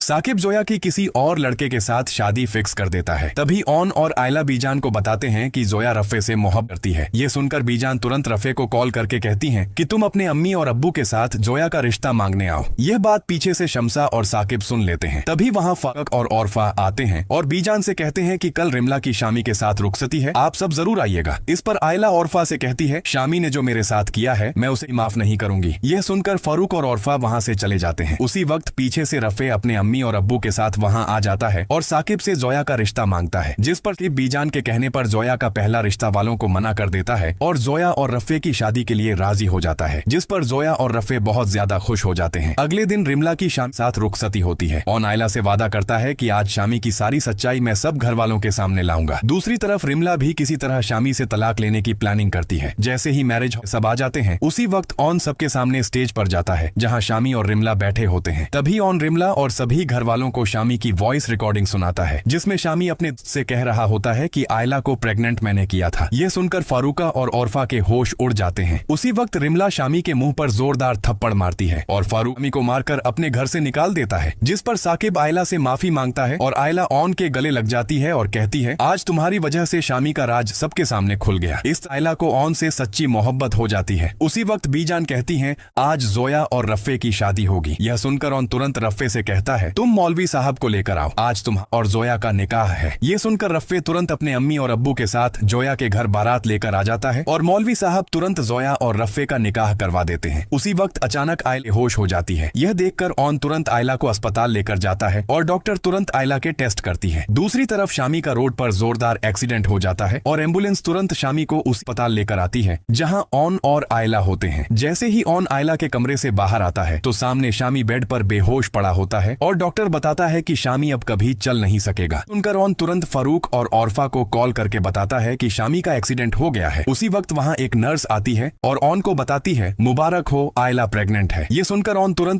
साकिब जोया की किसी और लड़के के साथ शादी फिक्स कर देता है। तभी ऑन और आयला बीजान को बताते हैं कि जोया रफे से मोहब्बत करती है। ये सुनकर बीजान तुरंत रफे को कॉल करके कहती हैं कि तुम अपने अम्मी और अब्बू के साथ जोया का रिश्ता मांगने आओ। यह बात पीछे से शम्सा और साकिब सुन लेते हैं। तभी वहाँ फारूक और औरफा आते हैं और बीजान से कहते हैं कि कल रिमला की शामी के साथ रुखसती है, आप सब जरूर आइएगा। इस पर आयला औरफा से कहती है शामी ने जो मेरे साथ किया है मैं उसे माफ नहीं करूंगी। यह सुनकर फारूक और औरफा वहाँ से चले जाते हैं। उसी वक्त पीछे से रफे अपने अम्मी और अब्बू के साथ वहाँ आ जाता है और साकिब से जोया का रिश्ता मांगता है, जिस पर बीजान के कहने पर जोया का पहला रिश्ता वालों को मना कर देता है और जोया और रफे की शादी के लिए राजी हो जाता है, जिस पर जोया और रफे बहुत ज्यादा खुश हो जाते हैं। अगले दिन रिमला की शाम साथ रुखसती होती है। ऑन आयला से वादा करता है कि आज शामी की सारी सच्चाई मैं सब घर वालों के सामने लाऊंगा। दूसरी तरफ रिमला भी किसी तरह शामी से तलाक लेने की प्लानिंग करती है। जैसे ही मैरिज सब आ जाते हैं उसी वक्त ऑन सबके सामने स्टेज पर जाता है जहाँ शामी और रिमला बैठे होते हैं। तभी ऑन रिमला और सभी घर वालों को शामी की वॉइस रिकॉर्डिंग सुनाता है, जिसमें शामी अपने से कह रहा होता है कि आयला को प्रेग्नेंट मैंने किया था। यह सुनकर फारूका और औरफा के होश उड़ जाते हैं। उसी वक्त रिमला शामी के मुंह पर जोरदार थप्पड़ मारती है और फारूक शामी को मारकर अपने घर से निकाल देता है, जिस पर साकिब आयला से माफी मांगता है और आयला ऑन के गले लग जाती है और कहती है आज तुम्हारी वजह से शामी का राज सबके सामने खुल गया। इस आयला को ऑन से सच्ची मोहब्बत हो जाती है। उसी वक्त बीजान कहती है आज जोया और रफे की शादी होगी। यह सुनकर ऑन तुरंत रफे से कहता है तुम मौलवी साहब को लेकर आओ, आज तुम और जोया का निकाह है। ये सुनकर रफे तुरंत अपने अम्मी और अब्बू के साथ जोया के घर बारात लेकर आ जाता है और मौलवी साहब तुरंत जोया और रफे का निकाह करवा देते हैं। उसी वक्त अचानक आयला होश हो जाती है। यह देखकर ऑन तुरंत आयला को अस्पताल लेकर जाता है और डॉक्टर तुरंत आयला के टेस्ट करती है। दूसरी तरफ शामी का रोड पर जोरदार एक्सीडेंट हो जाता है और एम्बुलेंस तुरंत शामी को उस अस्पताल लेकर आती है जहां ऑन और आयला होते हैं। जैसे ही ऑन आयला के कमरे से बाहर आता है तो सामने शामी बेड पर बेहोश पड़ा होता है और डॉक्टर बताता है कि शामी अब कभी चल नहीं सकेगा। सुनकर ऑन तुरंत फारूक और औरफा को कॉल करके बताता है कि शामी का एक्सीडेंट हो गया है। उसी वक्त वहां एक नर्स आती है और ऑन को बताती है मुबारक हो आयला प्रेग्नेंट है। ये सुनकर ऑन तुरंत